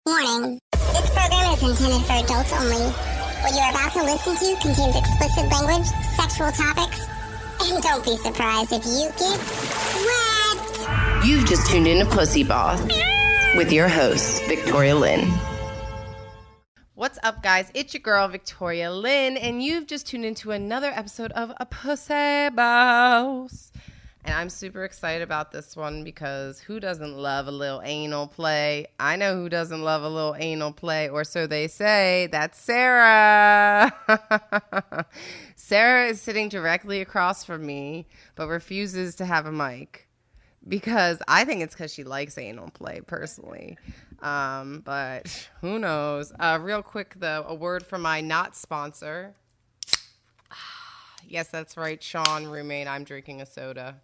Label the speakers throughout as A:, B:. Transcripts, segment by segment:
A: Warning. This program is intended for adults only. What you are about to listen to contains explicit language, sexual topics, and don't be surprised if you get wet.
B: You've just tuned into PooseBoss with your host, Victoria Lynn. What's up, guys? It's your girl, Victoria Lynn, and you've just tuned into another episode of a PooseBoss. And I'm super excited about this one because who doesn't love a little anal play? I know who doesn't love a little anal play, or so they say. That's Sarah. Sarah is sitting directly across from me, but refuses to have a mic because I think it's because she likes anal play personally. But who knows? Real quick, though, a word from my not sponsor. Yes, that's right, Sean, roommate. I'm drinking a soda.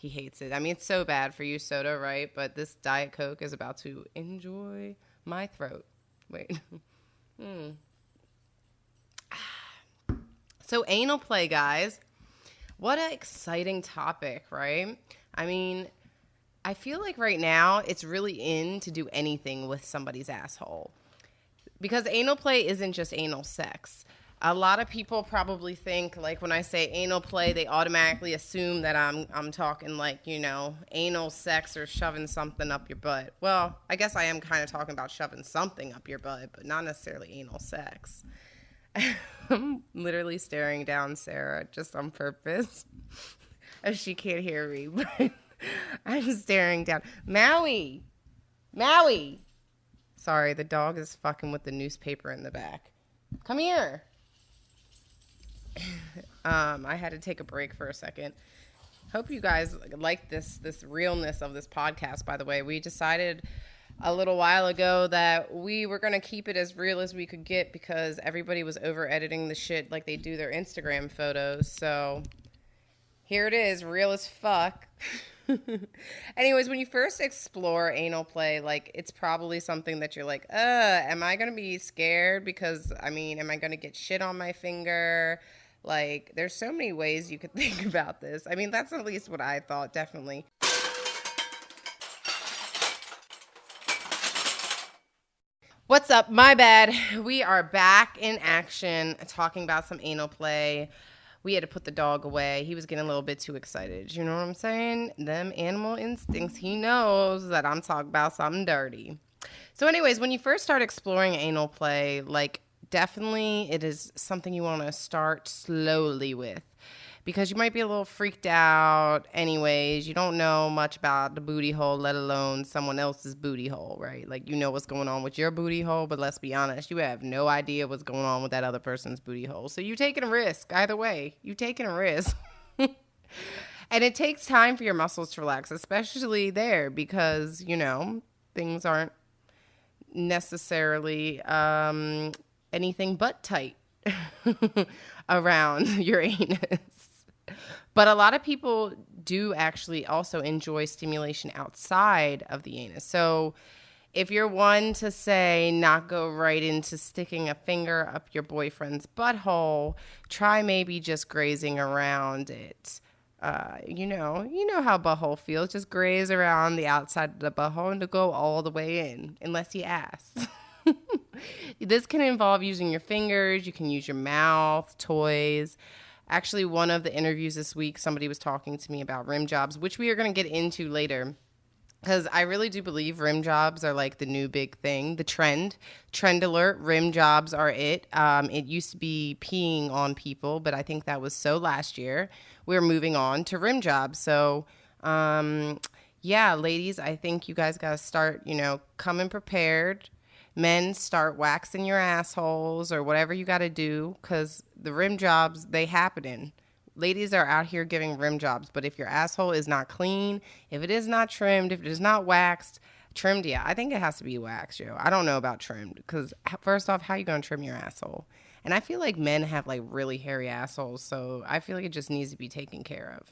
B: He hates it. I mean, it's so bad for you, soda, right? But this Diet Coke is about to enjoy my throat. Wait. So anal play, guys. What an exciting topic, right? I mean, I feel like right now it's really in to do anything with somebody's asshole. Because anal play isn't just anal sex. A lot of people probably think, like, when I say anal play, they automatically assume that I'm talking, like, you know, anal sex or shoving something up your butt. Well, I guess I am kind of talking about shoving something up your butt, but not necessarily anal sex. I'm literally staring down Sarah just on purpose. As she can't hear me, but I'm staring down. Maui! Sorry, the dog is fucking with the newspaper in the back. Come here. I had to take a break for a second. Hope you guys like this realness of this podcast, by the way. We decided a little while ago that we were going to keep it as real as we could get because everybody was over-editing the shit like they do their Instagram photos. So here it is, real as fuck. Anyways, when you first explore anal play, like, it's probably something that you're like, am I going to be scared? Because, I mean, am I going to get shit on my finger? Like, there's so many ways you could think about this. I mean, that's at least what I thought, definitely. What's up? My bad. We are back in action talking about some anal play. We had to put the dog away. He was getting a little bit too excited. You know what I'm saying? Them animal instincts. He knows that I'm talking about something dirty. So anyways, when you first start exploring anal play, like, definitely it is something you want to start slowly with because you might be a little freaked out. Anyways, you don't know much about the booty hole, let alone someone else's booty hole, right? Like, you know what's going on with your booty hole, but let's be honest, you have no idea what's going on with that other person's booty hole. So you're taking a risk. Either way, you're taking a risk. And it takes time for your muscles to relax, especially there because, you know, things aren't necessarily anything but tight around your anus. But a lot of people do actually also enjoy stimulation outside of the anus. So if you're one to say not go right into sticking a finger up your boyfriend's butthole, try maybe just grazing around it. You know how butthole feels. Just graze around the outside of the butthole and to go all the way in, unless you ask. This can involve using your fingers. You can use your mouth, toys. Actually, one of the interviews this week, somebody was talking to me about rim jobs, which we are going to get into later. Because I really do believe rim jobs are like the new big thing, the trend. Trend alert, rim jobs are it. It used to be peeing on people, but I think that was so last year. We're moving on to rim jobs. So, yeah, ladies, I think you guys got to start, coming prepared. Men, start waxing your assholes or whatever you got to do because the rim jobs, they happening. Ladies are out here giving rim jobs, but if your asshole is not clean, if it is not trimmed, if it is not waxed, trimmed, yeah, I think it has to be waxed, yo. I don't know about trimmed because first off, how you going to trim your asshole? And I feel like men have like really hairy assholes, so I feel like it just needs to be taken care of.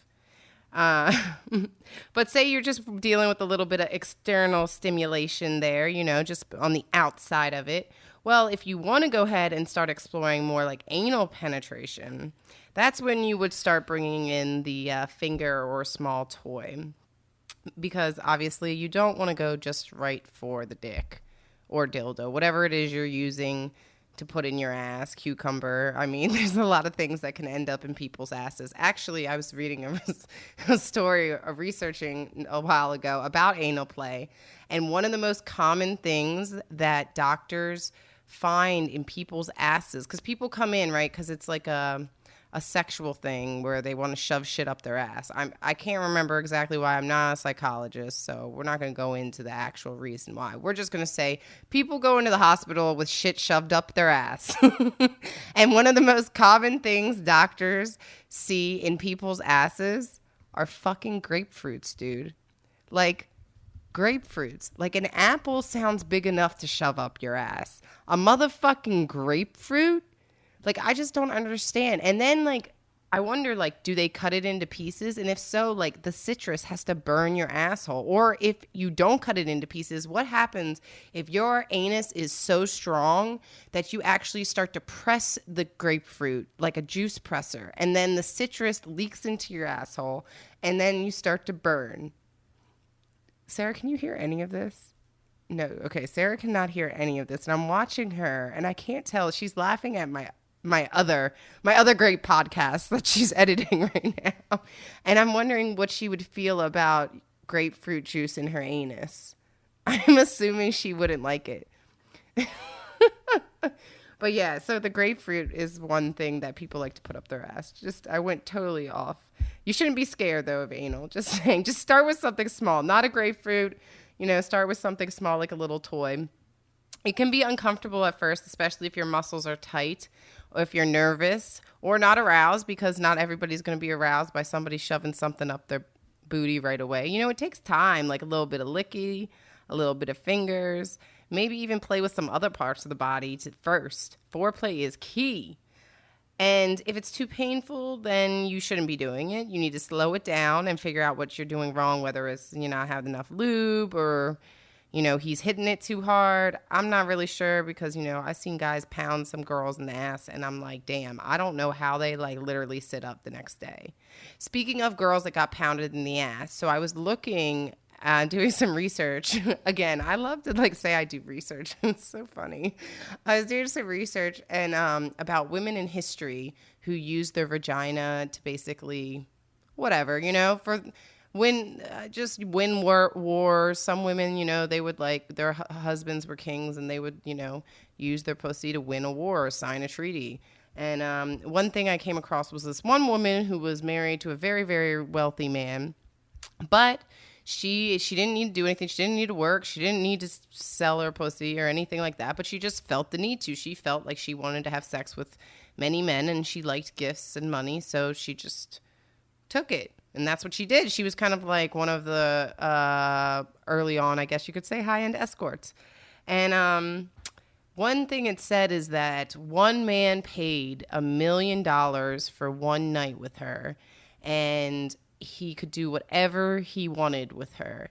B: But say you're just dealing with a little bit of external stimulation there, just on the outside of it. Well, if you want to go ahead and start exploring more like anal penetration, that's when you would start bringing in the finger or small toy. Because obviously you don't want to go just right for the dick or dildo, whatever it is you're using to put in your ass, cucumber. I mean, there's a lot of things that can end up in people's asses. Actually, I was reading a story, researching a while ago about anal play. And one of the most common things that doctors find in people's asses, because people come in, right, because it's like a sexual thing where they want to shove shit up their ass. I can't remember exactly why. I'm not a psychologist, so we're not going to go into the actual reason why. We're just going to say people go into the hospital with shit shoved up their ass. And one of the most common things doctors see in people's asses are fucking grapefruits, dude. Like, grapefruits. Like, an apple sounds big enough to shove up your ass. A motherfucking grapefruit? Like, I just don't understand. And then, like, I wonder, like, do they cut it into pieces? And if so, like, the citrus has to burn your asshole. Or if you don't cut it into pieces, what happens if your anus is so strong that you actually start to press the grapefruit like a juice presser, and then the citrus leaks into your asshole, and then you start to burn? Sarah, can you hear any of this? No. Okay, Sarah cannot hear any of this. And I'm watching her, and I can't tell. She's laughing at my other great podcast that she's editing right now. And I'm wondering what she would feel about grapefruit juice in her anus. I'm assuming she wouldn't like it. But yeah, so the grapefruit is one thing that people like to put up their ass. I went totally off. You shouldn't be scared, though, of anal. Just saying. Just start with something small. Not a grapefruit. Start with something small like a little toy. It can be uncomfortable at first, especially if your muscles are tight, or if you're nervous or not aroused, because not everybody's going to be aroused by somebody shoving something up their booty right away. It takes time, like a little bit of licky, a little bit of fingers, maybe even play with some other parts of the body first. Foreplay is key. And if it's too painful, then you shouldn't be doing it. You need to slow it down and figure out what you're doing wrong, whether it's you're not having enough lube or he's hitting it too hard. I'm not really sure because, I've seen guys pound some girls in the ass and I'm like, damn, I don't know how they like literally sit up the next day. Speaking of girls that got pounded in the ass, so I was looking, doing some research. Again, I love to like say I do research. It's so funny. I was doing some research and about women in history who used their vagina to basically whatever, for win wars. Some women, they would like their husbands were kings and they would, use their pussy to win a war or sign a treaty. And one thing I came across was this one woman who was married to a very, very wealthy man, but she didn't need to do anything. She didn't need to work. She didn't need to sell her pussy or anything like that, but she just felt the need to. She felt like she wanted to have sex with many men and she liked gifts and money, so she just took it. And that's what she did. She was kind of like one of the early on, I guess you could say, high-end escorts. And one thing it said is that one man paid $1 million for one night with her, and he could do whatever he wanted with her.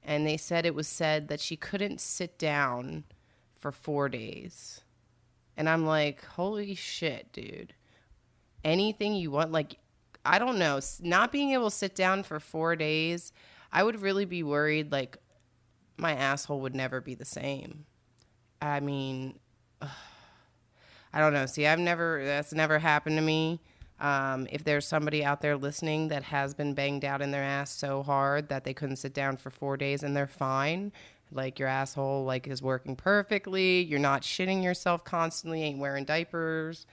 B: And they said it was said that she couldn't sit down for 4 days. And I'm like, holy shit, dude. Anything you want, like, I don't know, not being able to sit down for 4 days, I would really be worried, like, my asshole would never be the same. I mean, I don't know. See, that's never happened to me. If there's somebody out there listening that has been banged out in their ass so hard that they couldn't sit down for 4 days and they're fine, like your asshole, like, is working perfectly, you're not shitting yourself constantly, ain't wearing diapers,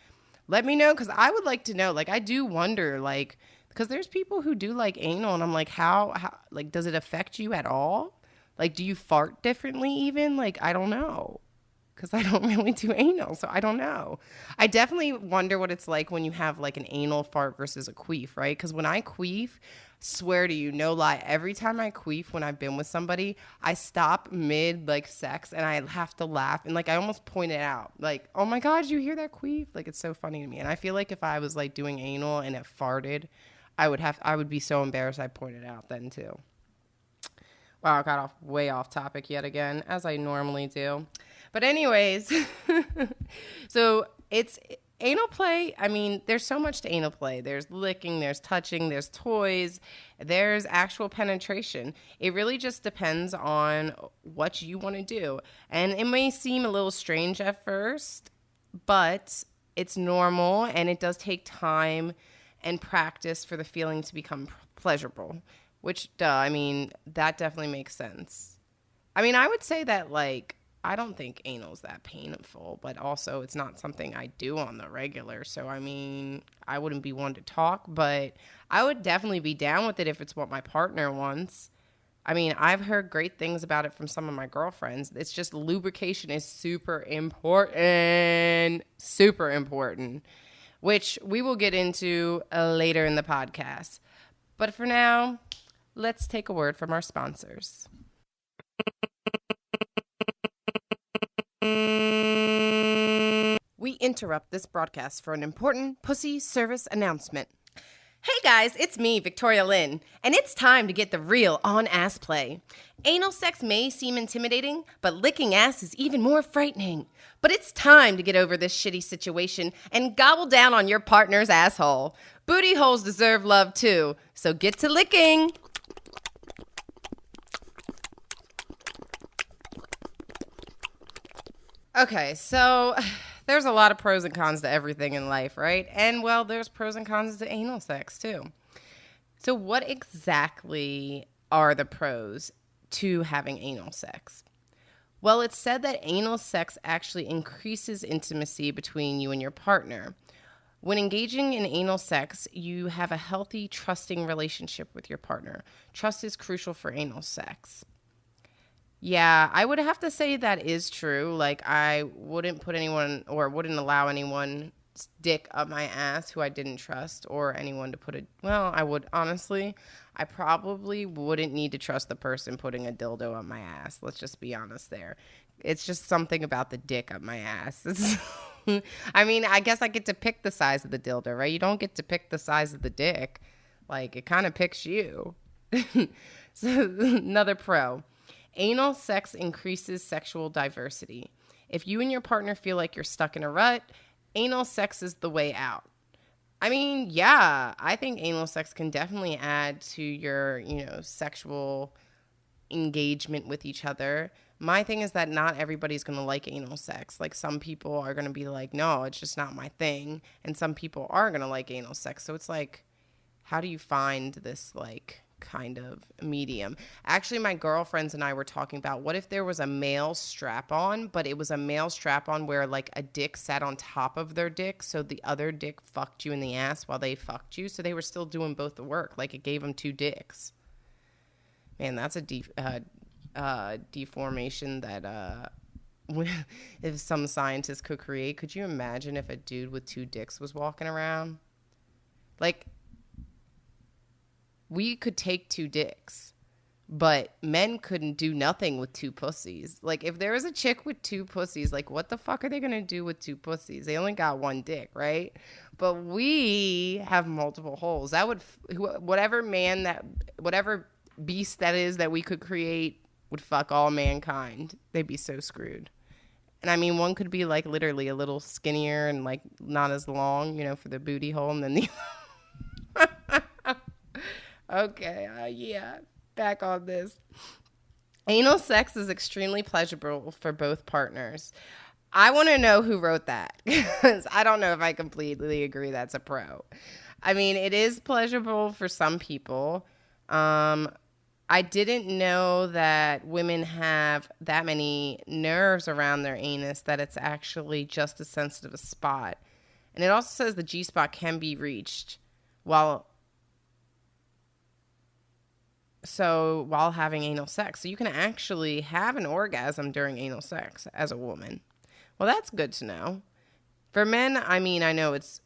B: let me know, because I would like to know. Like, I do wonder, like, because there's people who do like anal, and I'm like, how like, does it affect you at all? Like, do you fart differently even? Like, I don't know, because I don't really do anal, so I don't know. I definitely wonder what it's like when you have like an anal fart versus a queef, right? Because when I queef, swear to you, no lie, every time I queef when I've been with somebody, I stop mid like sex and I have to laugh and like I almost point it out, like, oh my god, you hear that queef? Like, it's so funny to me. And I feel like if I was like doing anal and it farted, I would be so embarrassed I'd point it out then too. Wow, I got way off topic yet again, as I normally do. But anyways, so anal play, I mean, there's so much to anal play. There's licking, there's touching, there's toys, there's actual penetration. It really just depends on what you want to do. And it may seem a little strange at first, but it's normal, and it does take time and practice for the feeling to become pleasurable, which, I mean, that definitely makes sense. I mean, I would say that, like, I don't think anal's that painful, but also it's not something I do on the regular. So, I mean, I wouldn't be one to talk, but I would definitely be down with it if it's what my partner wants. I mean, I've heard great things about it from some of my girlfriends. It's just lubrication is super important, which we will get into later in the podcast. But for now, let's take a word from our sponsors. We interrupt this broadcast for an important pussy service announcement. Hey guys, it's me, Victoria Lynn, and it's time to get the real on-ass play. Anal sex may seem intimidating, but licking ass is even more frightening. But it's time to get over this shitty situation and gobble down on your partner's asshole. Booty holes deserve love too, so get to licking. Okay, so there's a lot of pros and cons to everything in life, right? And, well, there's pros and cons to anal sex, too. So what exactly are the pros to having anal sex? Well, it's said that anal sex actually increases intimacy between you and your partner. When engaging in anal sex, you have a healthy, trusting relationship with your partner. Trust is crucial for anal sex. Yeah, I would have to say that is true. Like, I wouldn't put anyone or wouldn't allow anyone's dick up my ass who I didn't trust, or anyone to put it. Well, I would, honestly, I probably wouldn't need to trust the person putting a dildo up my ass. Let's just be honest there. It's just something about the dick up my ass. I mean, I guess I get to pick the size of the dildo, right? You don't get to pick the size of the dick. Like, it kind of picks you. So, another pro. Anal sex increases sexual diversity. If you and your partner feel like you're stuck in a rut, anal sex is the way out. I mean, yeah, I think anal sex can definitely add to your, sexual engagement with each other. My thing is that not everybody's going to like anal sex. Like, some people are going to be like, no, it's just not my thing. And some people are going to like anal sex. So it's like, how do you find this, like, kind of medium? Actually, my girlfriends and I were talking about, what if there was a male strap-on, but it was a male strap-on where, like, a dick sat on top of their dick, so the other dick fucked you in the ass while they fucked you, so they were still doing both the work. Like, it gave them two dicks. Man, that's a deformation that if some scientists could create. Could you imagine if a dude with two dicks was walking around? Like, we could take two dicks, but men couldn't do nothing with two pussies. Like, if there was a chick with two pussies, like, what the fuck are they going to do with two pussies? They only got one dick, right? But we have multiple holes. That would, whatever beast that is that we could create would fuck all mankind. They'd be so screwed. And I mean, one could be, like, literally a little skinnier and, like, not as long, for the booty hole, and then the Okay, yeah, back on this. Anal sex is extremely pleasurable for both partners. I want to know who wrote that, because I don't know if I completely agree that's a pro. I mean, it is pleasurable for some people. I didn't know that women have that many nerves around their anus, that it's actually just as sensitive a spot. And it also says the G-spot can be reached while having anal sex. So you can actually have an orgasm during anal sex as a woman. Well, that's good to know. For men, I mean, I know it's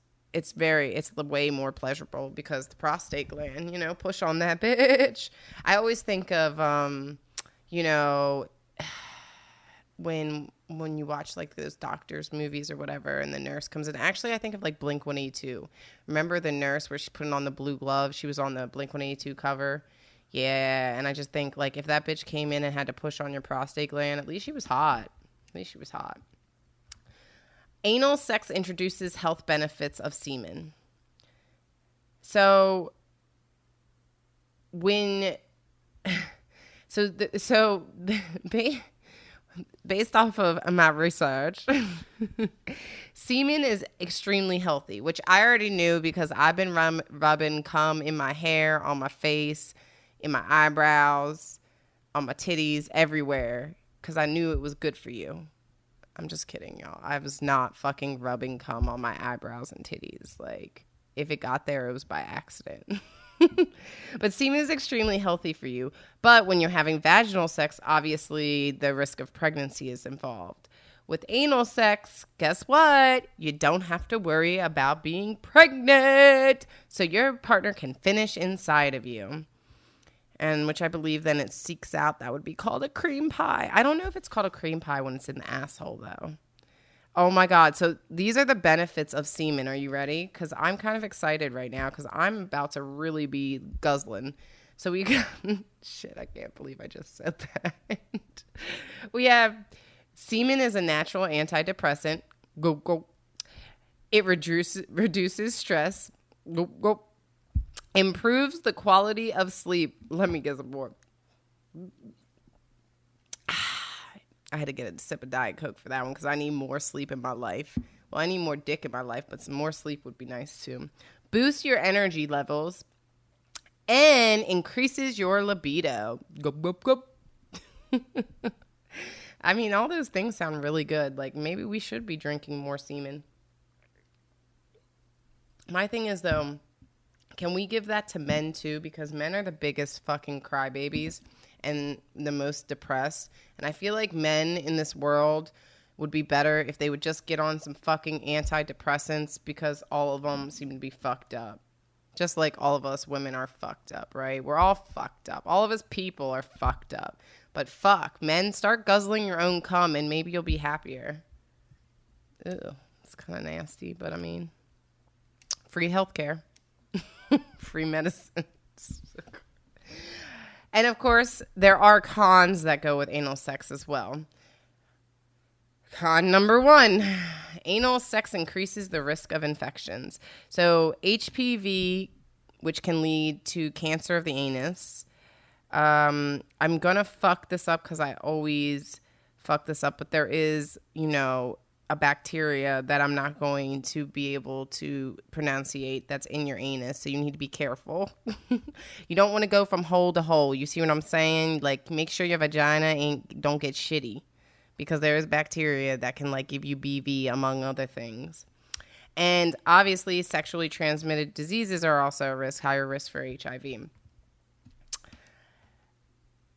B: way more pleasurable because the prostate gland, push on that bitch. I always think of, when you watch, like, those doctors movies or whatever, and the nurse comes in. Actually, I think of, like, Blink-182. Remember the nurse where she put on the blue glove? She was on the Blink-182 cover. Yeah, and I just think, like, if that bitch came in and had to push on your prostate gland, at least she was hot. Anal sex introduces health benefits of semen. So when based off of my research, semen is extremely healthy, which I already knew because I've been rubbing cum in my hair, on my face, in my eyebrows, on my titties, everywhere, because I knew it was good for you. I'm just kidding, y'all. I was not fucking rubbing cum on my eyebrows and titties. Like, if it got there, it was by accident. But semen is extremely healthy for you. But when you're having vaginal sex, obviously the risk of pregnancy is involved. With anal sex, guess what? You don't have to worry about being pregnant. So your partner can finish inside of you. And which I believe then it seeks out, that would be called a cream pie. I don't know if it's called a cream pie when it's in the asshole, though. Oh, my God. So these are the benefits of semen. Are you ready? Because I'm kind of excited right now because I'm about to really be guzzling. So we got... Shit, I can't believe I just said that. We have... Semen is a natural antidepressant. Go, go. It reduces stress. Go, go. Improves the quality of sleep. Let me get some more. I had to get a sip of Diet Coke for that one because I need more sleep in my life. Well, I need more dick in my life, but some more sleep would be nice too. Boosts your energy levels and increases your libido. Go, go, go. I mean, all those things sound really good. Like, maybe we should be drinking more semen. My thing is, though, can we give that to men, too? Because men are the biggest fucking crybabies and the most depressed. And I feel like men in this world would be better if they would just get on some fucking antidepressants because all of them seem to be fucked up. Just like all of us women are fucked up, right? We're all fucked up. All of us people are fucked up. But fuck, men, start guzzling your own cum and maybe you'll be happier. Ew, it's kind of nasty, but I mean, free healthcare. Free medicine. And of course, there are cons that go with anal sex as well. Con number 1, anal sex increases the risk of infections. So HPV, which can lead to cancer of the anus. I'm going to fuck this up because I always fuck this up, but there is, a bacteria that I'm not going to be able to pronunciate that's in your anus, so you need to be careful. You don't want to go from hole to hole. You see what I'm saying? Like, make sure your vagina don't get shitty because there is bacteria that can, like, give you BV, among other things. And obviously, sexually transmitted diseases are also a higher risk for HIV.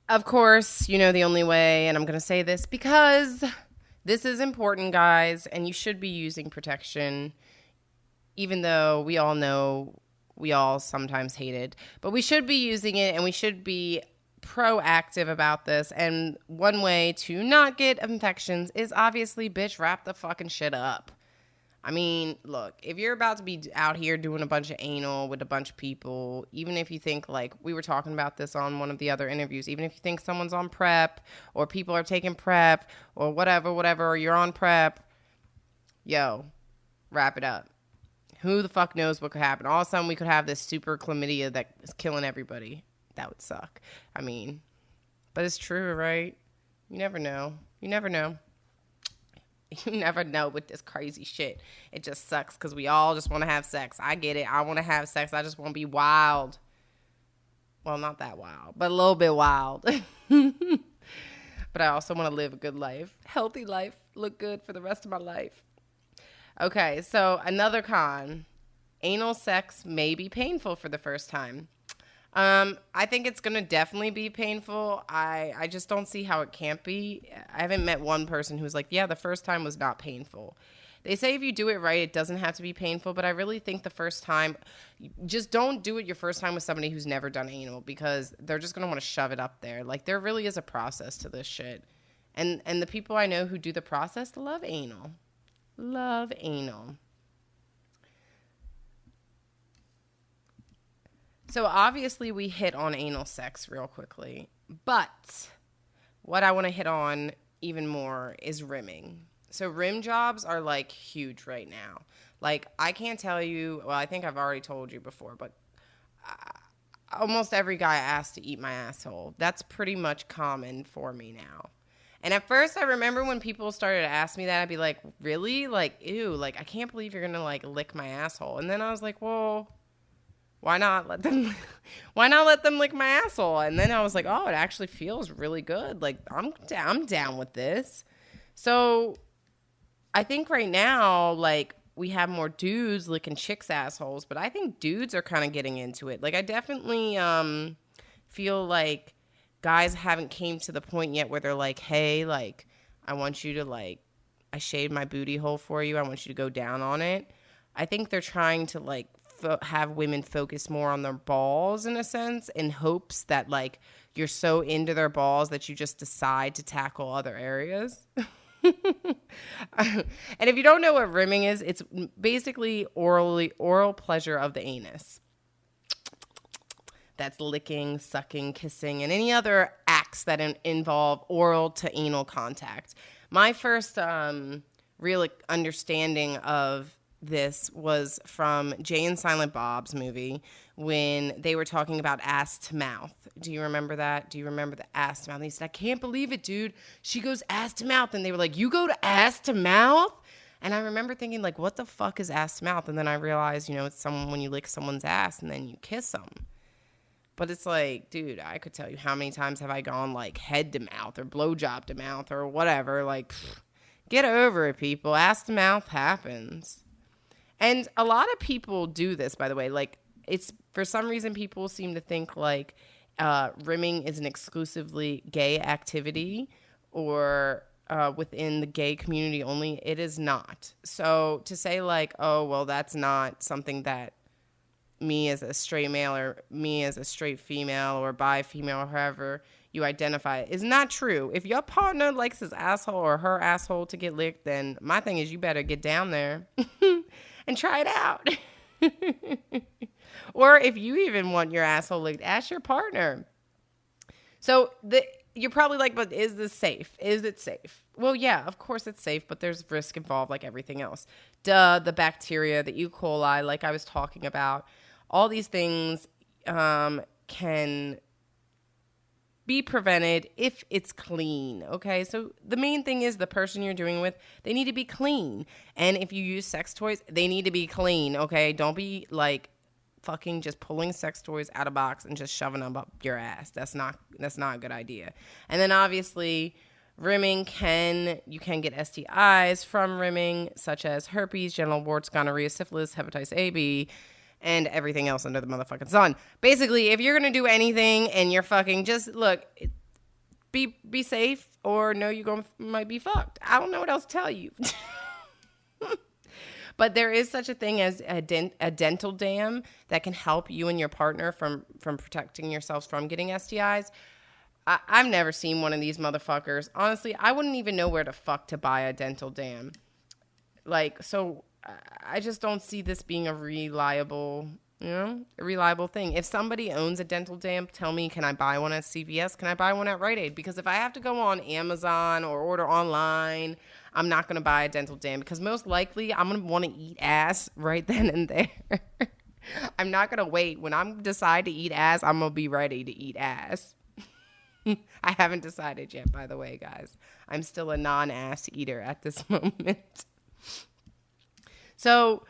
B: Of course, the only way, and I'm going to say this because this is important, guys, and you should be using protection, even though we all know we all sometimes hate it. But we should be using it, and we should be proactive about this. And one way to not get infections is obviously, bitch, wrap the fucking shit up. I mean, look, if you're about to be out here doing a bunch of anal with a bunch of people, even if you think, like, we were talking about this on one of the other interviews, even if you think someone's on PrEP or people are taking PrEP or whatever, or you're on PrEP, yo, wrap it up. Who the fuck knows what could happen? All of a sudden, we could have this super chlamydia that is killing everybody. That would suck. I mean, but it's true, right? You never know. You never know. You never know with this crazy shit. It just sucks because we all just want to have sex. I get it. I want to have sex. I just want to be wild. Well, not that wild, but a little bit wild. But I also want to live a good life, healthy life, look good for the rest of my life. Okay, so another con. Anal sex may be painful for the first time. I think it's going to definitely be painful. I just don't see how it can't be. I haven't met one person who's like, yeah, the first time was not painful. They say if you do it right, it doesn't have to be painful, but I really think the first time, just don't do it your first time with somebody who's never done anal because they're just going to want to shove it up there. Like, there really is a process to this shit. And the people I know who do the process love anal. Love anal. So obviously we hit on anal sex real quickly, but what I want to hit on even more is rimming. So rim jobs are like huge right now. Like I can't tell you, well, I think I've already told you before, but almost every guy asks to eat my asshole. That's pretty much common for me now. And at first I remember when people started to ask me that, I'd be like, really? Like, ew, like I can't believe you're going to like lick my asshole. And then I was like, well, why not let them lick my asshole? And then I was like, oh, it actually feels really good. Like I'm down with this. So I think right now, like, we have more dudes licking chicks' assholes, but I think dudes are kind of getting into it. Like, I definitely feel like guys haven't came to the point yet where they're like, hey, like, I want you to, like, I shaved my booty hole for you. I want you to go down on it. I think they're trying to, like, have women focus more on their balls in a sense in hopes that, like, you're so into their balls that you just decide to tackle other areas. And if you don't know what rimming is, it's basically oral pleasure of the anus. That's licking, sucking, kissing, and any other acts that involve oral to anal contact. My first real understanding of this was from Jay and Silent Bob's movie when they were talking about ass to mouth. Do you remember that? Do you remember the ass to mouth? And he said, I can't believe it, dude. She goes ass to mouth. And they were like, you go to ass to mouth? And I remember thinking, like, what the fuck is ass to mouth? And then I realized, you know, it's someone when you lick someone's ass and then you kiss them. But it's like, dude, I could tell you how many times have I gone, like, head to mouth or blowjob to mouth or whatever. Like, get over it, people. Ass to mouth happens. And a lot of people do this, by the way. Like, it's for some reason people seem to think like rimming is an exclusively gay activity or within the gay community only. It is not. So to say like, oh, well, that's not something that me as a straight male or me as a straight female or bi female or however you identify is not true. If your partner likes his asshole or her asshole to get licked, then my thing is you better get down there and try it out. Or if you even want your asshole licked, ask your partner. So you're probably like, but is this safe? Is it safe? Well, yeah, of course it's safe, but there's risk involved like everything else. The bacteria, the E. coli, like I was talking about, all these things can be prevented if it's clean, okay? So the main thing is the person you're doing with, they need to be clean. And if you use sex toys, they need to be clean, okay? Don't be like fucking just pulling sex toys out of box and just shoving them up your ass. That's not a good idea. And then obviously rimming you can get STIs from rimming, such as herpes, genital warts, gonorrhea, syphilis, hepatitis A, B, and everything else under the motherfucking sun. Basically, if you're going to do anything and you're fucking, just look, be safe or know you might be fucked. I don't know what else to tell you. But there is such a thing as a dental dam that can help you and your partner from protecting yourselves from getting STIs. I've never seen one of these motherfuckers. Honestly, I wouldn't even know where the fuck to buy a dental dam. Like, so I just don't see this being a reliable thing. If somebody owns a dental dam, tell me, can I buy one at CVS? Can I buy one at Rite Aid? Because if I have to go on Amazon or order online, I'm not going to buy a dental dam because most likely I'm going to want to eat ass right then and there. I'm not going to wait. When I decide to eat ass, I'm going to be ready to eat ass. I haven't decided yet, by the way, guys. I'm still a non-ass eater at this moment. So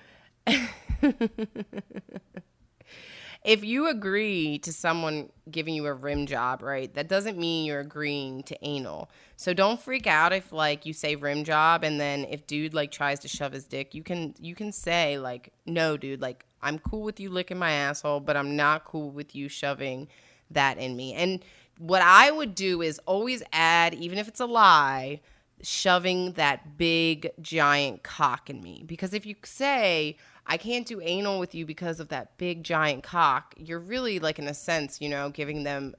B: if you agree to someone giving you a rim job, right, that doesn't mean you're agreeing to anal. So don't freak out if, like, you say rim job and then if dude, like, tries to shove his dick, you can say, like, no, dude, like, I'm cool with you licking my asshole, but I'm not cool with you shoving that in me. And what I would do is always add, even if it's a lie, shoving that big giant cock in me. Because if you say I can't do anal with you because of that big giant cock, you're really, like, in a sense, you know, giving them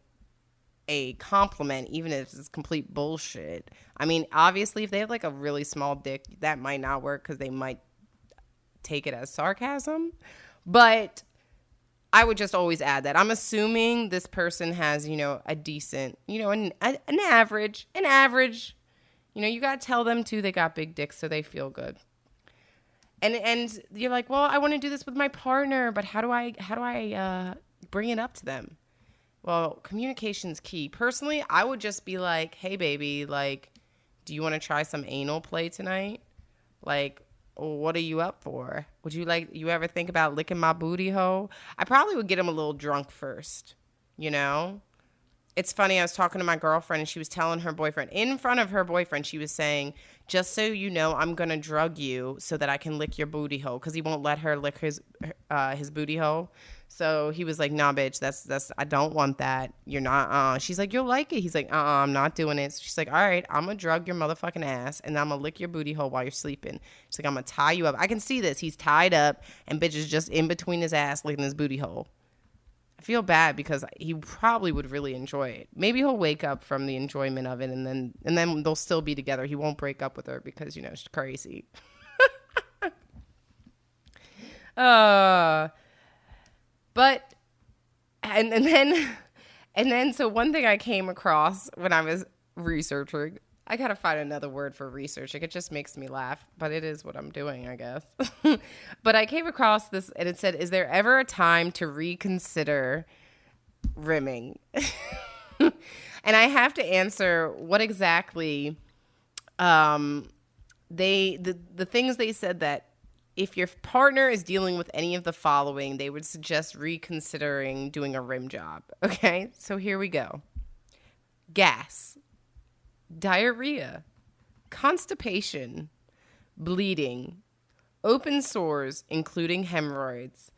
B: a compliment, even if it's complete bullshit. I mean, obviously if they have like a really small dick, that might not work because they might take it as sarcasm, but I would just always add that. I'm assuming this person has, you know, a decent, you know, an average, You know, you got to tell them, too, they got big dicks so they feel good. And you're like, well, I want to do this with my partner, but how do I bring it up to them? Well, communication's key. Personally, I would just be like, hey, baby, like, do you want to try some anal play tonight? Like, what are you up for? Would you ever think about licking my booty hole? I probably would get him a little drunk first, you know? It's funny, I was talking to my girlfriend and she was telling her boyfriend, in front of her boyfriend, she was saying, just so you know, I'm going to drug you so that I can lick your booty hole, because he won't let her lick his booty hole. So he was like, nah, bitch, that's I don't want that. You're not, She's like, you'll like it. He's like, I'm not doing it. So she's like, all right, I'm going to drug your motherfucking ass and I'm going to lick your booty hole while you're sleeping. She's like, I'm going to tie you up. I can see this. He's tied up and bitch is just in between his ass licking his booty hole. I feel bad because he probably would really enjoy it. Maybe he'll wake up from the enjoyment of it and then they'll still be together. He won't break up with her because, you know, she's crazy. But so one thing I came across when I was researching, I gotta find another word for researching. It just makes me laugh, but it is what I'm doing, I guess. But I came across this and it said, is there ever a time to reconsider rimming? And I have to answer what exactly the things they said, that if your partner is dealing with any of the following, they would suggest reconsidering doing a rim job. Okay, so here we go. Gas, diarrhea, constipation, bleeding, open sores, including hemorrhoids,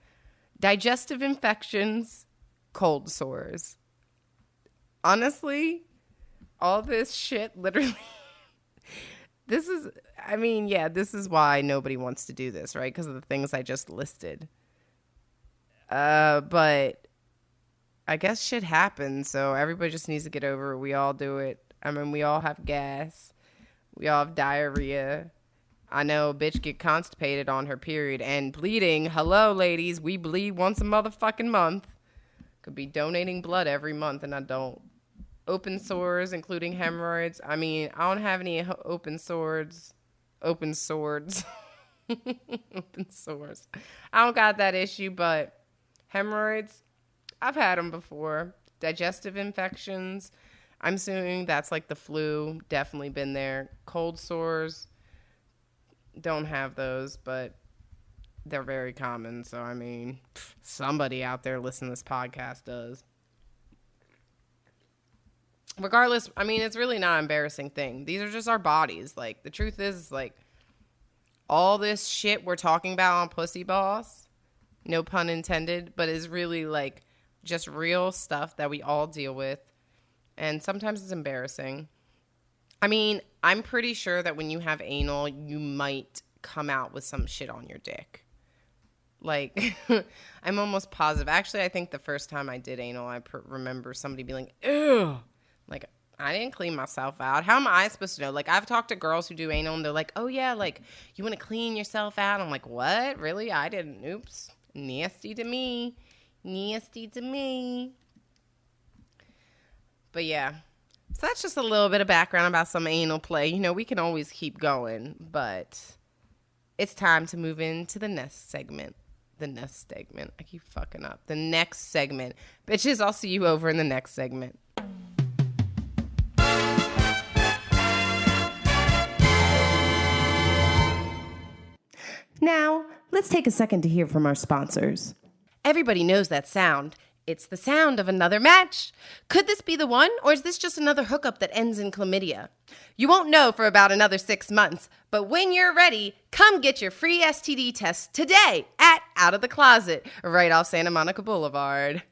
B: digestive infections, cold sores. Honestly, all this shit literally... This is why nobody wants to do this, right? Because of the things I just listed. But I guess shit happens, so everybody just needs to get over it. We all do it. I mean, we all have gas. We all have diarrhea. I know a bitch get constipated on her period. And bleeding, hello, ladies, we bleed once a motherfucking month. Could be donating blood every month, and I don't. Open sores, including hemorrhoids. I mean, I don't have any open sores. Open sores. Open sores. I don't got that issue, but hemorrhoids, I've had them before. Digestive infections, I'm assuming that's like the flu. Definitely been there. Cold sores, don't have those, but they're very common. So, I mean, somebody out there listening to this podcast does. Regardless, I mean, it's really not an embarrassing thing. These are just our bodies. Like, the truth is, like, all this shit we're talking about on PooseBoss, no pun intended, but is really, like, just real stuff that we all deal with. And sometimes it's embarrassing. I mean, I'm pretty sure that when you have anal, you might come out with some shit on your dick. Like, I'm almost positive. Actually, I think the first time I did anal, I remember somebody being like, ew. Like, I didn't clean myself out. How am I supposed to know? Like, I've talked to girls who do anal, and they're like, oh, yeah, like, you want to clean yourself out? I'm like, what? Really? I didn't. Oops. Nasty to me. Nasty to me. But, yeah. So that's just a little bit of background about some anal play. You know, we can always keep going, but it's time to move into the next segment. The next segment. I keep fucking up. The next segment. Bitches, I'll see you over in the next segment. Now, let's take a second to hear from our sponsors. Everybody knows that sound. It's the sound of another match. Could this be the one, or is this just another hookup that ends in chlamydia? You won't know for about another 6 months, but when you're ready, come get your free STD test today at Out of the Closet, right off Santa Monica Boulevard.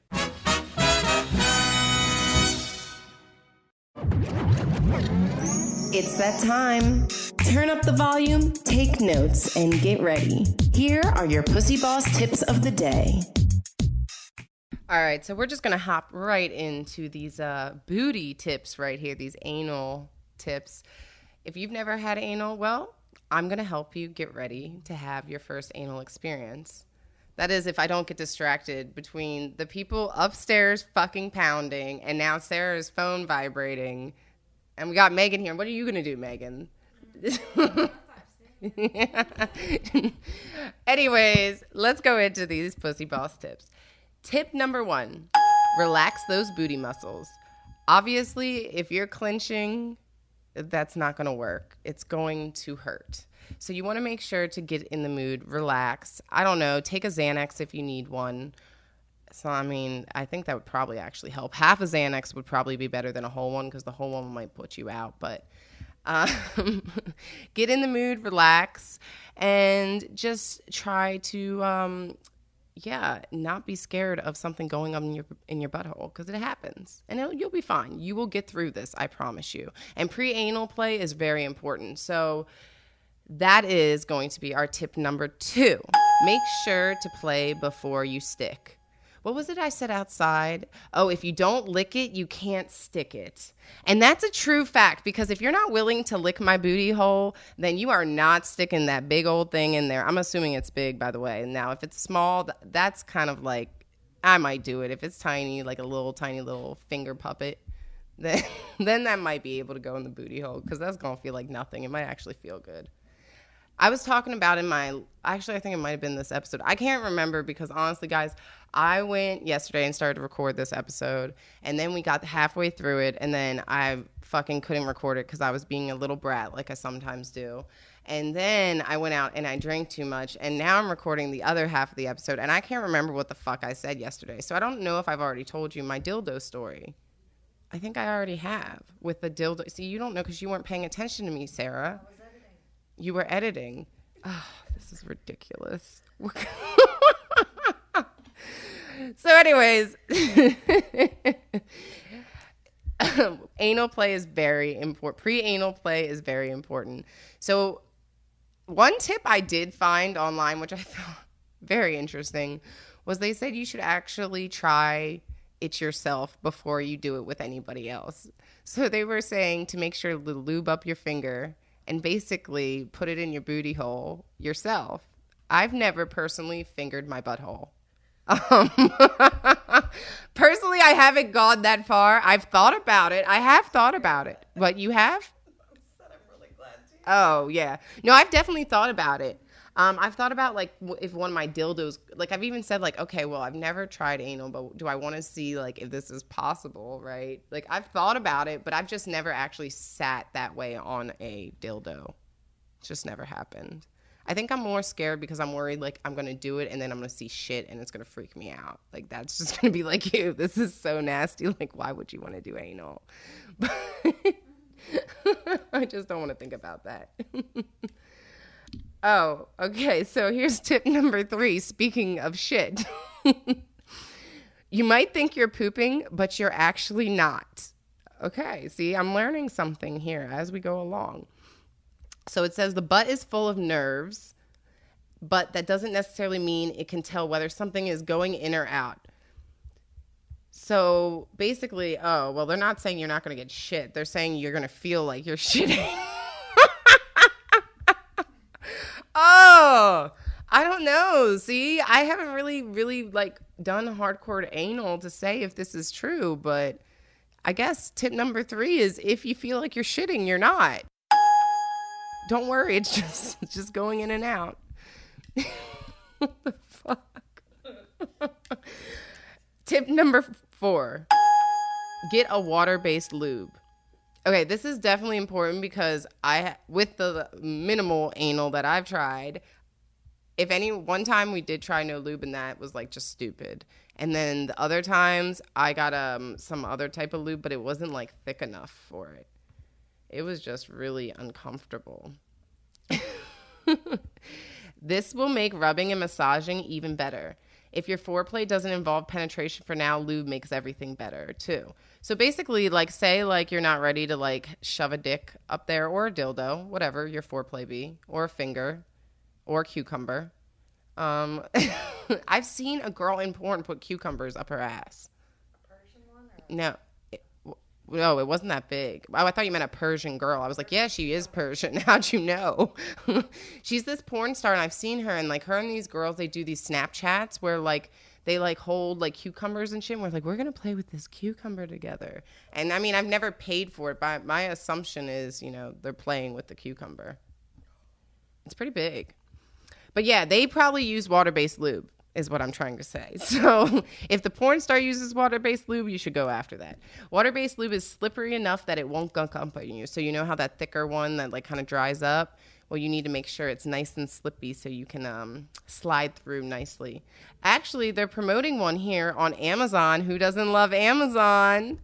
B: It's that time. Turn up the volume, take notes, and get ready. Here are your PooseBoss tips of the day. All right, so we're just going to hop right into these booty tips right here, these anal tips. If you've never had anal, well, I'm going to help you get ready to have your first anal experience. That is, if I don't get distracted between the people upstairs fucking pounding and now Sarah's phone vibrating. And we got Megan here. What are you going to do, Megan? Anyways, let's go into these pussy boss tips. Tip number 1, relax those booty muscles. Obviously, if you're clenching, that's not going to work. It's going to hurt. So you want to make sure to get in the mood, relax. I don't know, take a Xanax if you need one. So, I mean, I think that would probably actually help. Half a Xanax would probably be better than a whole one because the whole one might put you out. But get in the mood, relax, and just try to, not be scared of something going on in your butthole because it happens. And you'll be fine. You will get through this, I promise you. And pre-anal play is very important. So that is going to be our tip number 2. Make sure to play before you stick. What was it I said outside? Oh, if you don't lick it, you can't stick it. And that's a true fact because if you're not willing to lick my booty hole, then you are not sticking that big old thing in there. I'm assuming it's big, by the way. Now, if it's small, that's kind of like, I might do it. If it's tiny, like a little tiny little finger puppet, then that might be able to go in the booty hole because that's going to feel like nothing. It might actually feel good. I was talking about I think it might have been this episode. I can't remember because honestly, guys, I went yesterday and started to record this episode, and then we got halfway through it, and then I fucking couldn't record it because I was being a little brat like I sometimes do. And then I went out and I drank too much, and now I'm recording the other half of the episode, and I can't remember what the fuck I said yesterday. So I don't know if I've already told you my dildo story. I think I already have with the dildo. See, you don't know because you weren't paying attention to me, Sarah. You were editing. Oh, this is ridiculous. So anyways, anal play is very important. Pre-anal play is very important. So one tip I did find online, which I found very interesting, was they said you should actually try it yourself before you do it with anybody else. So they were saying to make sure to lube up your finger and basically put it in your booty hole yourself. I've never personally fingered my butthole. Personally, I haven't gone that far. I've thought about it. I have thought about it. But you have? I'm really glad to. Oh, yeah. No, I've definitely thought about it. I've thought about, like, if one of my dildos, like, I've even said, like, okay, well, I've never tried anal, but do I want to see, like, if this is possible, right? Like, I've thought about it, but I've just never actually sat that way on a dildo. It's just never happened. I think I'm more scared because I'm worried, like, I'm going to do it, and then I'm going to see shit, and it's going to freak me out. Like, that's just going to be like, ew, this is so nasty. Like, why would you want to do anal? But I just don't want to think about that. Oh, okay. So here's tip number 3. Speaking of shit, you might think you're pooping, but you're actually not. Okay. See, I'm learning something here as we go along. So it says the butt is full of nerves, but that doesn't necessarily mean it can tell whether something is going in or out. So basically, they're not saying you're not going to get shit. They're saying you're going to feel like you're shitting. Oh, I don't know. See, I haven't really like done hardcore anal to say if this is true, but I guess tip number 3 is if you feel like you're shitting, you're not. Don't worry. It's just going in and out. What the fuck? Tip number 4, get a water-based lube. Okay, this is definitely important because with the minimal anal that I've tried, one time we did try no lube and that was like just stupid. And then the other times I got some other type of lube, but it wasn't like thick enough for it. It was just really uncomfortable. This will make rubbing and massaging even better. If your foreplay doesn't involve penetration for now, lube makes everything better too. So basically, like, say like you're not ready to like shove a dick up there or a dildo, whatever your foreplay be, or a finger, or a cucumber. I've seen a girl in porn put cucumbers up her ass. A Persian one? No. No, it wasn't that big. Oh, I thought you meant a Persian girl. I was like, yeah, she is Persian. How'd you know? She's this porn star, and I've seen her, and like her and these girls, they do these Snapchats where like they like hold like cucumbers and shit. And we're like, we're going to play with this cucumber together. And I mean, I've never paid for it, but my assumption is, you know, they're playing with the cucumber. It's pretty big. But yeah, they probably use water-based lube is what I'm trying to say. So if the porn star uses water-based lube, you should go after that. Water-based lube is slippery enough that it won't gunk up on you. So you know how that thicker one that like kind of dries up? Well, you need to make sure it's nice and slippy so you can slide through nicely. Actually, they're promoting one here on Amazon. Who doesn't love Amazon?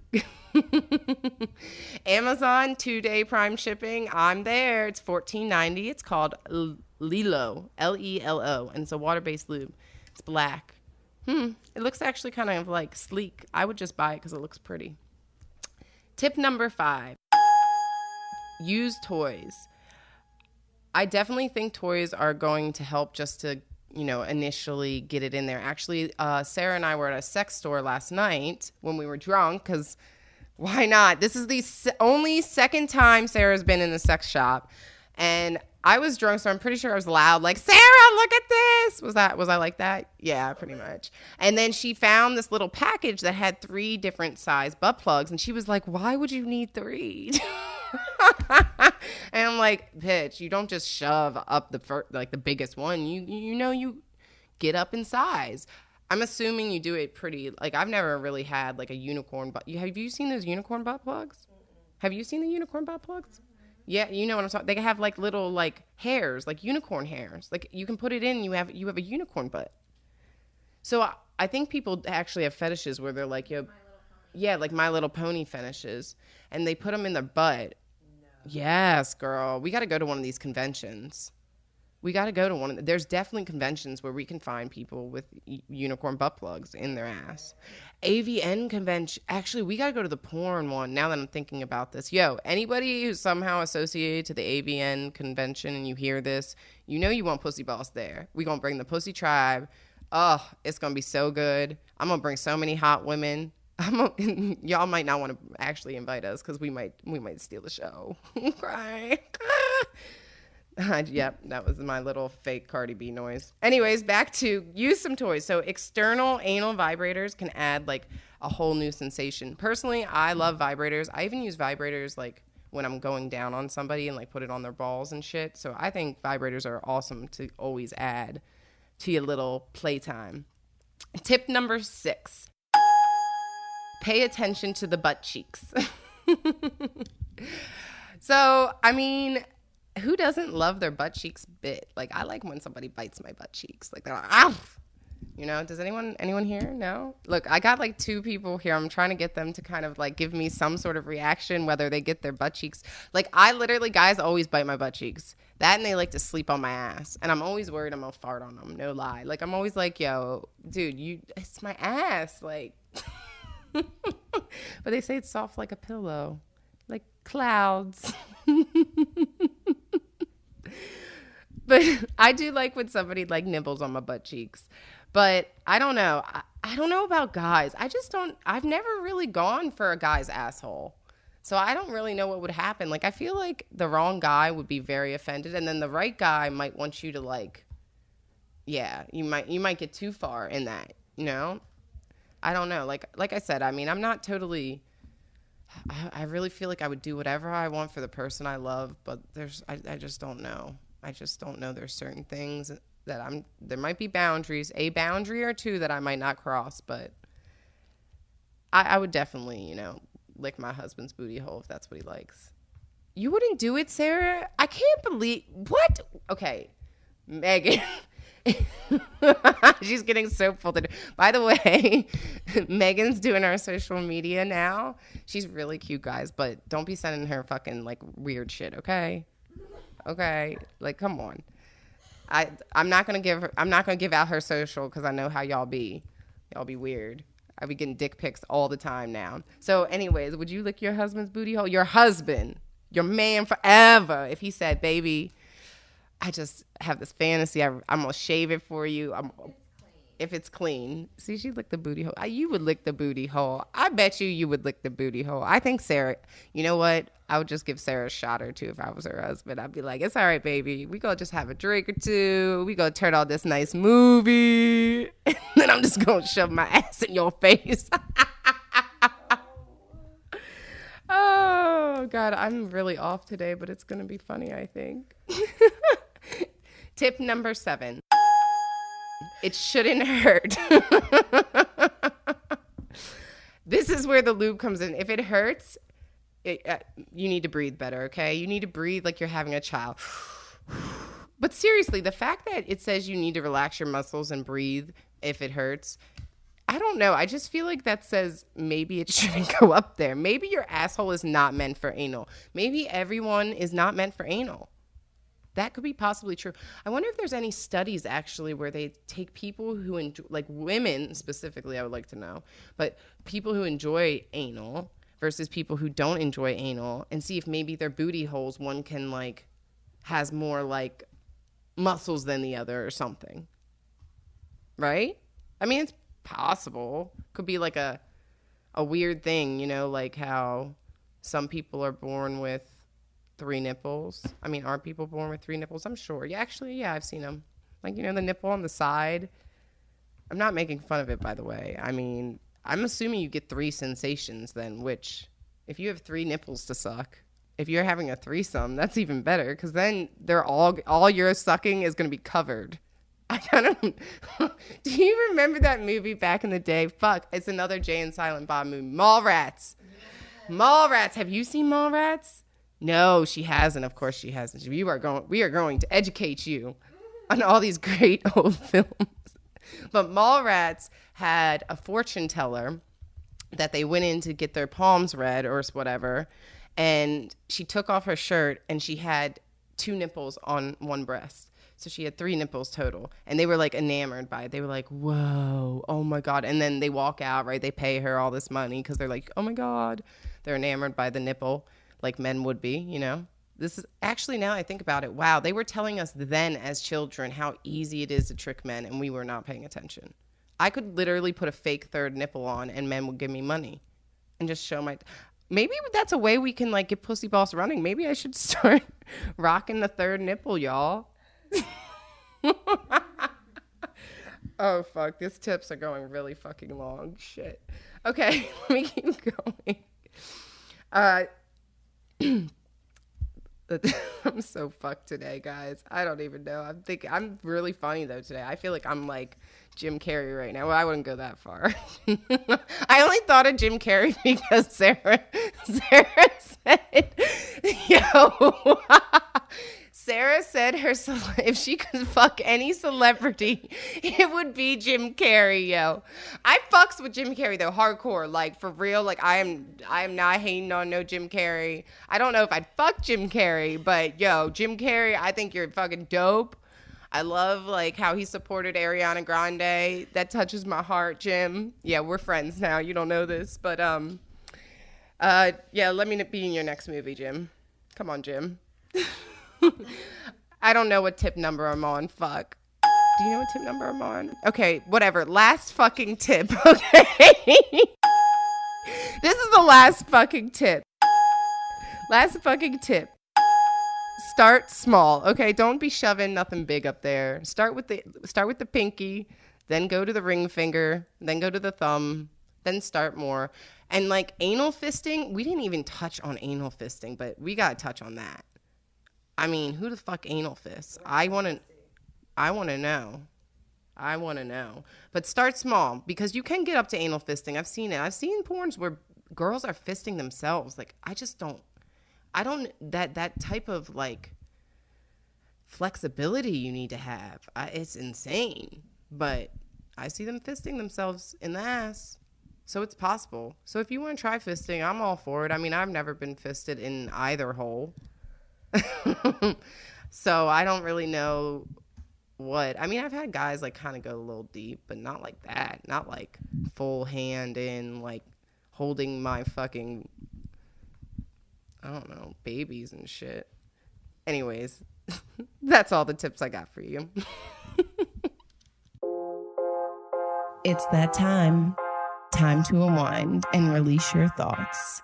B: Amazon 2-day Prime shipping. I'm there. It's $14.90. It's called Lelo, Lelo, and it's a water-based lube. It's black. It looks actually kind of like sleek. I would just buy it because it looks pretty. Tip number 5. Use toys. I definitely think toys are going to help just to, you know, initially get it in there. Actually, Sarah and I were at a sex store last night when we were drunk because why not? This is the only second time Sarah's been in a sex shop. And I was drunk, so I'm pretty sure I was loud, like, Sarah, look at this. Was I like that? Yeah, pretty much. And then she found this little package that had 3 different size butt plugs, and she was like, why would you need 3? And I'm like, bitch, you don't just shove up the biggest one. You know you get up in size. I'm assuming you do it pretty, like, I've never really had like a unicorn butt. Have you seen those unicorn butt plugs? Have you seen the unicorn butt plugs? Yeah, you know what I'm talking. They have like little like hairs, like unicorn hairs. Like you can put it in, you have a unicorn butt. So I think people actually have fetishes where they're like, yo, yeah, like My Little Pony fetishes, and they put them in their butt. No. Yes, girl, we got to go to one of these conventions. We got to go to one of there's definitely conventions where we can find people with unicorn butt plugs in their ass. AVN convention. Actually, we got to go to the porn one now that I'm thinking about this. Yo, anybody who's somehow associated to the AVN convention and you hear this, you know you want PooseBoss there. We going to bring the Pussy Tribe. Oh, it's going to be so good. I'm going to bring so many hot women. Y'all might not want to actually invite us because we might steal the show. Cry. Yep, that was my little fake Cardi B noise. Anyways, back to use some toys. So external anal vibrators can add like a whole new sensation. Personally, I love vibrators. I even use vibrators like when I'm going down on somebody and like put it on their balls and shit. So I think vibrators are awesome to always add to your little playtime. Tip number 6. Pay attention to the butt cheeks. So, I mean, who doesn't love their butt cheeks bit? Like, I like when somebody bites my butt cheeks. Like, they're like, ow! You know, does anyone here? No? Look, I got like 2 people here. I'm trying to get them to kind of like give me some sort of reaction, whether they get their butt cheeks. Like, I literally, guys always bite my butt cheeks. That and they like to sleep on my ass. And I'm always worried I'm gonna fart on them. No lie. Like, I'm always like, yo, dude, it's my ass. Like, but they say it's soft like a pillow. Like clouds. But I do like when somebody like nibbles on my butt cheeks. But I don't know. I don't know about guys. I've never really gone for a guy's asshole. So I don't really know what would happen. Like, I feel like the wrong guy would be very offended. And then the right guy might want you to like, yeah, you might get too far in that, you know? I don't know. Like I said, I mean, I'm not totally, I really feel like I would do whatever I want for the person I love. But I just don't know. I just don't know. There's certain things that there might be boundaries, a boundary or 2 that I might not cross, but I would definitely, you know, lick my husband's booty hole if that's what he likes. You wouldn't do it, Sarah? I can't believe, what? Okay, Megan. She's getting so filtered. By the way, Megan's doing our social media now. She's really cute, guys, but don't be sending her fucking like weird shit, okay? Okay, like, come on. I'm not gonna give out her social because I know how y'all be. Y'all be weird. I be getting dick pics all the time now. So, anyways, would you lick your husband's booty hole? Your husband, your man forever. If he said, "Baby, I just have this fantasy. I'm gonna shave it for you." if it's clean. See, she licked the booty hole. You would lick the booty hole. I bet you would lick the booty hole. I think Sarah, you know what? I would just give Sarah a shot or two if I was her husband. I'd be like, it's all right, baby. We gonna just have a drink or two. We gonna turn on this nice movie. And then I'm just gonna shove my ass in your face. Oh, God. I'm really off today, but it's gonna be funny, I think. Tip number 7. It shouldn't hurt. This is where the lube comes in. If it hurts, you need to breathe better, okay? You need to breathe like you're having a child. But seriously, the fact that it says you need to relax your muscles and breathe if it hurts, I don't know. I just feel like that says maybe it shouldn't go up there. Maybe your asshole is not meant for anal. Maybe everyone is not meant for anal. That could be possibly true. I wonder if there's any studies actually where they take people who enjoy, like women specifically, I would like to know, but people who enjoy anal versus people who don't enjoy anal, and see if maybe their booty holes, one can like, has more like muscles than the other or something. Right? I mean, it's possible. Could be like a weird thing, you know, like how some people are born with 3 nipples. I mean, are people born with 3 nipples? I'm sure. Yeah, actually, yeah, I've seen them. Like, you know, the nipple on the side. I'm not making fun of it, by the way. I mean, I'm assuming you get 3 sensations then, which if you have 3 nipples to suck, if you're having a threesome, that's even better, because then they're all your sucking is going to be covered. I don't. Do you remember that movie back in the day? Fuck, it's another Jay and Silent Bob movie. Mallrats. Mallrats. Have you seen Mallrats? No, she hasn't. Of course she hasn't. We are going to educate you on all these great old films. But Mallrats had a fortune teller that they went in to get their palms read or whatever, and she took off her shirt and she had 2 nipples on one breast. So she had 3 nipples total, and they were like enamored by it. They were like, whoa, oh my God. And then they walk out, right? They pay her all this money because they're like, oh my God. They're enamored by the nipple like men would be, you know? This is actually, now I think about it, wow, they were telling us then as children how easy it is to trick men, and we were not paying attention. I could literally put a fake 3rd nipple on and men would give me money and just show my... Maybe that's a way we can like get PooseBoss running. Maybe I should start rocking the 3rd nipple, y'all. Oh, fuck. These tips are going really fucking long. Shit. Okay, let me keep going. I'm so fucked today, guys. I don't even know. I'm really funny though today. I feel like I'm like Jim Carrey right now. Well, I wouldn't go that far. I only thought of Jim Carrey because Sarah said, yo, Sarah said if she could fuck any celebrity, it would be Jim Carrey, yo. I fucks with Jim Carrey though, hardcore, like for real. Like I am not hating on no Jim Carrey. I don't know if I'd fuck Jim Carrey, but yo, Jim Carrey, I think you're fucking dope. I love like how he supported Ariana Grande. That touches my heart, Jim. Yeah, we're friends now. You don't know this, but yeah, let me be in your next movie, Jim. Come on, Jim. I don't know what tip number I'm on. Fuck. Do you know what tip number I'm on? Okay, whatever. Last fucking tip, okay? This is the last fucking tip. Last fucking tip. Start small, okay? Don't be shoving nothing big up there. Start with the pinky, then go to the ring finger, then go to the thumb, then start more. And like anal fisting, we didn't even touch on anal fisting, but we got to touch on that. I mean, who the fuck anal fists? I want to know. But start small, because you can get up to anal fisting. I've seen it. I've seen porns where girls are fisting themselves. Like, I don't, that type of like flexibility you need to have. It's insane. But I see them fisting themselves in the ass. So it's possible. So if you want to try fisting, I'm all for it. I mean, I've never been fisted in either hole. So I don't really know what. I mean, I've had guys like kind of go a little deep, but not like that. Not like full hand in, like holding my fucking, I don't know, babies and shit. Anyways, that's all the tips I got for you. It's that time. Time to unwind and release your thoughts.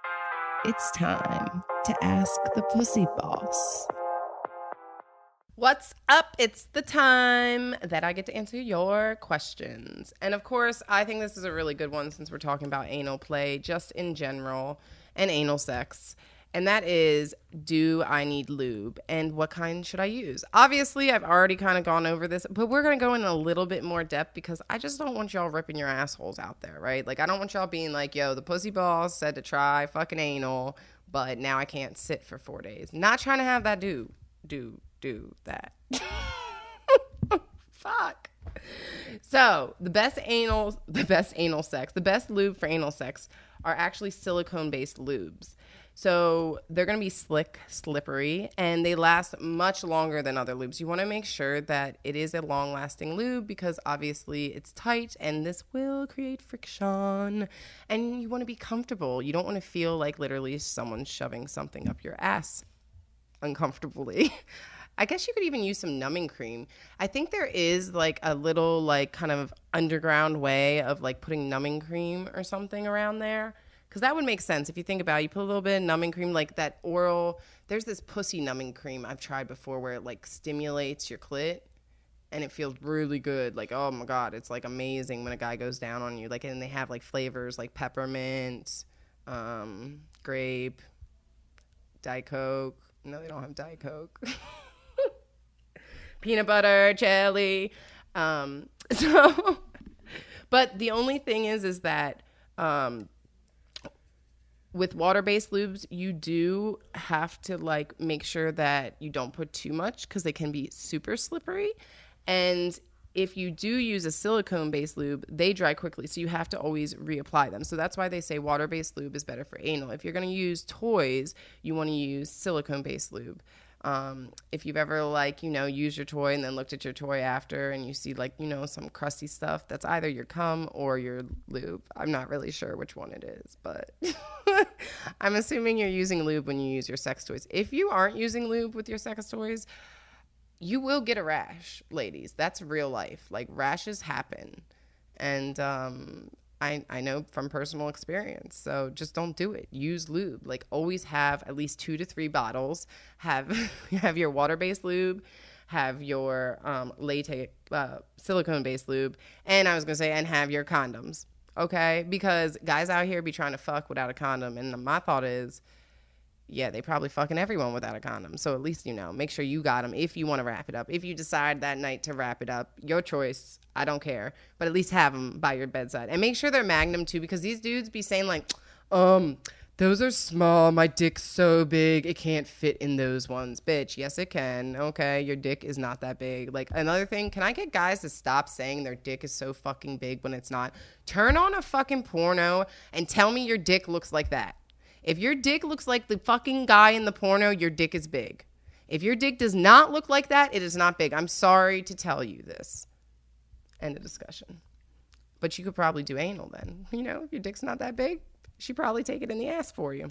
B: It's time to ask the Pussy Boss. What's up? It's the time that I get to answer your questions. And of course, I think this is a really good one since we're talking about anal play just in general and anal sex. And that is, do I need lube? And what kind should I use? Obviously, I've already kind of gone over this, but we're going to go in a little bit more depth because I just don't want y'all ripping your assholes out there, right? Like, I don't want y'all being like, yo, the Pussy Boss said to try fucking anal, but now I can't sit for 4 days. Not trying to have that do that. Fuck. So the best lube for anal sex are actually silicone-based lubes. So they're going to be slick, slippery, and they last much longer than other lubes. You want to make sure that it is a long-lasting lube because obviously it's tight and this will create friction. And you want to be comfortable. You don't want to feel like literally someone's shoving something up your ass uncomfortably. I guess you could even use some numbing cream. I think there is like a little like kind of underground way of like putting numbing cream or something around there. Because that would make sense if you think about it. You put a little bit of numbing cream, like that oral. There's this pussy numbing cream I've tried before where it like stimulates your clit and it feels really good. Like, oh my God, it's like amazing when a guy goes down on you. Like, and they have like flavors like peppermint, grape, Diet Coke. No, they don't have Diet Coke. Peanut butter, jelly. But the only thing is that, with water-based lubes, you do have to like make sure that you don't put too much because they can be super slippery. And if you do use a silicone-based lube, they dry quickly, so you have to always reapply them. So that's why they say water-based lube is better for anal. If you're going to use toys, you want to use silicone-based lube. If you've ever like, used your toy and then looked at your toy after and you see like, some crusty stuff, that's either your cum or your lube. I'm not really sure which one it is, but I'm assuming you're using lube when you use your sex toys. If you aren't using lube with your sex toys, you will get a rash, ladies. That's real life. Like, rashes happen. And I know from personal experience. So just don't do it. Use lube. Like, always have at least 2 to 3 bottles. Have your water-based lube. Have your latex silicone-based lube. And I was going to say, and have your condoms. Okay? Because guys out here be trying to fuck without a condom. And my thought is, yeah, they probably fucking everyone without a condom. So at least, make sure you got them if you want to wrap it up. If you decide that night to wrap it up, your choice. I don't care. But at least have them by your bedside. And make sure they're Magnum too, because these dudes be saying like, those are small. My dick's so big. It can't fit in those ones. Bitch, yes it can. Okay, your dick is not that big. Like, another thing, can I get guys to stop saying their dick is so fucking big when it's not? Turn on a fucking porno and tell me your dick looks like that. If your dick looks like the fucking guy in the porno, your dick is big. If your dick does not look like that, it is not big. I'm sorry to tell you this. End of discussion. But you could probably do anal then. If your dick's not that big, she'd probably take it in the ass for you.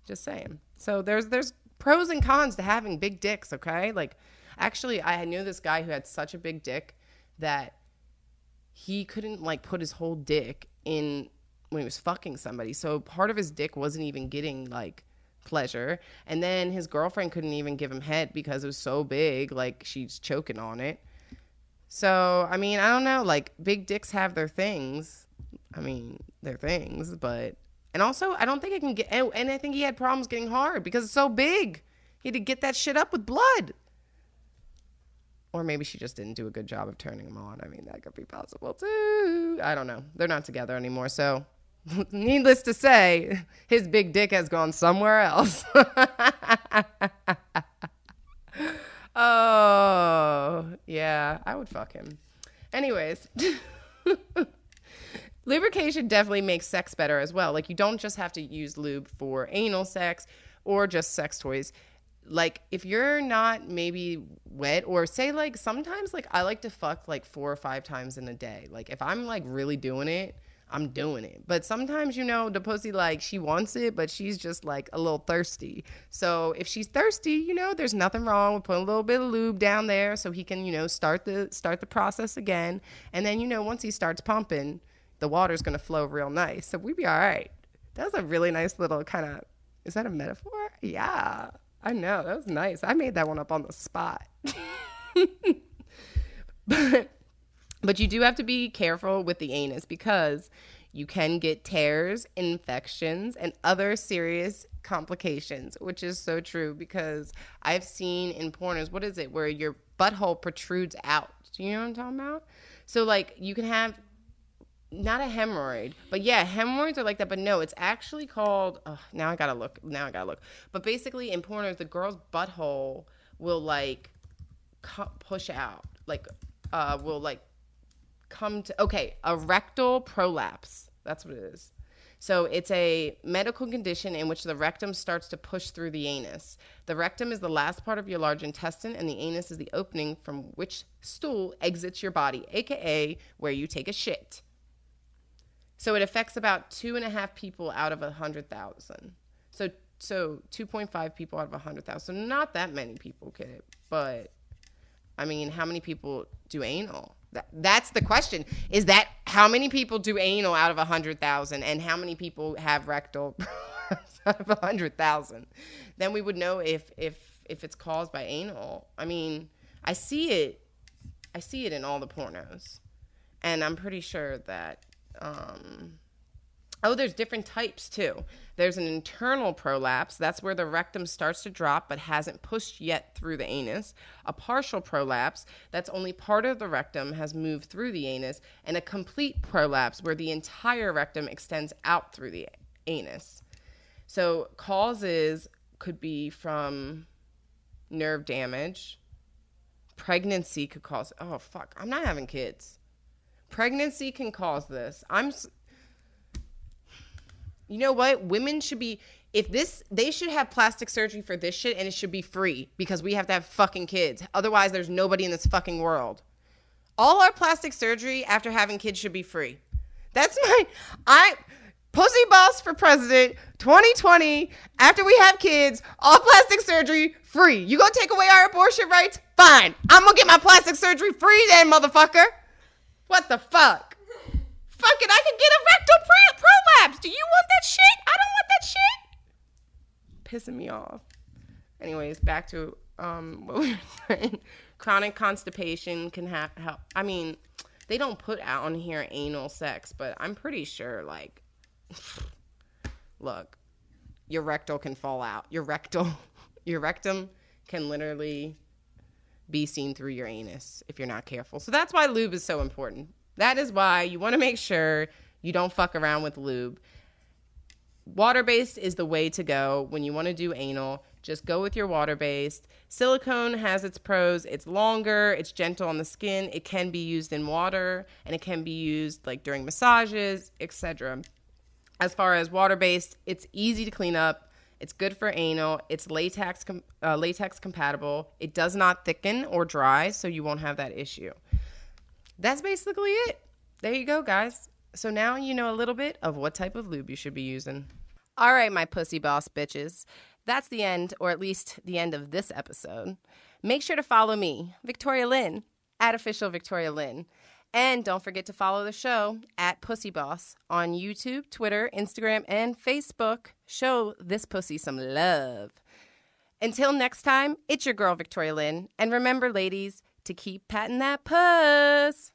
B: Just saying. So there's pros and cons to having big dicks, okay? Like, actually, I knew this guy who had such a big dick that he couldn't, like, put his whole dick in when he was fucking somebody. So part of his dick wasn't even getting like pleasure. And then his girlfriend couldn't even give him head because it was so big, like she's choking on it. So, I mean, I don't know, like big dicks have their things. I mean, they're things, but, and also I don't think it can get, and I think he had problems getting hard because it's so big. He had to get that shit up with blood. Or maybe she just didn't do a good job of turning him on. I mean, that could be possible too. I don't know. They're not together anymore, so needless to say, his big dick has gone somewhere else. Oh, yeah, I would fuck him. Anyways, lubrication definitely makes sex better as well. Like, you don't just have to use lube for anal sex or just sex toys. Like, if you're not maybe wet, or say like sometimes like I like to fuck like 4 or 5 times in a day. Like, if I'm like really doing it, I'm doing it. But sometimes, the pussy, like, she wants it, but she's just, like, a little thirsty. So if she's thirsty, there's nothing wrong with putting a little bit of lube down there so he can, start the process again. And then, once he starts pumping, the water's going to flow real nice. So we'd be all right. That was a really nice little kind of, is that a metaphor? Yeah, I know. That was nice. I made that one up on the spot. But you do have to be careful with the anus because you can get tears, infections, and other serious complications, which is so true because I've seen in pornos, what is it, where your butthole protrudes out. Do you know what I'm talking about? So, like, you can have, not a hemorrhoid, but yeah, hemorrhoids are like that, but no, it's actually called, now I gotta look. But basically in pornos, the girl's butthole will, like, push out, like, will, like, a rectal prolapse. That's what it is. So it's a medical condition in which the rectum starts to push through the anus. The rectum is the last part of your large intestine, and the anus is the opening from which stool exits your body, aka where you take a shit. So it affects about 2.5 people out of 100,000. So 2.5 people out of 100,000. So not that many people get it, but I mean, how many people do anal? That's the question. Is that how many people do anal out of 100,000 and how many people have rectal out of 100,000? Then we would know if it's caused by anal. I mean, I see it in all the pornos. And I'm pretty sure that there's different types too. There's an internal prolapse. That's where the rectum starts to drop but hasn't pushed yet through the anus. A partial prolapse, that's only part of the rectum has moved through the anus. And a complete prolapse where the entire rectum extends out through the anus. So causes could be from nerve damage. Pregnancy could cause, I'm not having kids. Pregnancy can cause this. You know what? Women should be, they should have plastic surgery for this shit and it should be free because we have to have fucking kids. Otherwise, there's nobody in this fucking world. All our plastic surgery after having kids should be free. That's PooseBoss for president 2020. After we have kids, all plastic surgery free. You gonna take away our abortion rights? Fine. I'm gonna get my plastic surgery free then, motherfucker. What the fuck? Fuck it, I can get a rectal prolapse. Do you want that shit? I don't want that shit. Pissing me off. Anyways, back to what we were saying. Chronic constipation can help. I mean, they don't put out on here anal sex, but I'm pretty sure, like, look, your rectal can fall out. Your rectum can literally be seen through your anus if you're not careful. So that's why lube is so important. That is why you want to make sure you don't fuck around with lube. Water-based is the way to go when you want to do anal. Just go with your water-based. Silicone has its pros. It's longer. It's gentle on the skin. It can be used in water, and it can be used like during massages, etc. As far as water-based, it's easy to clean up. It's good for anal. It's latex compatible. It does not thicken or dry, so you won't have that issue. That's basically it. There you go, guys. So now you know a little bit of what type of lube you should be using. All right, my PooseBoss bitches. That's the end, or at least the end of this episode. Make sure to follow me, Victoria Lynn, at official Victoria Lynn. And don't forget to follow the show at PooseBoss on YouTube, Twitter, Instagram, and Facebook. Show this pussy some love. Until next time, it's your girl, Victoria Lynn. And remember, ladies, to keep patting that puss.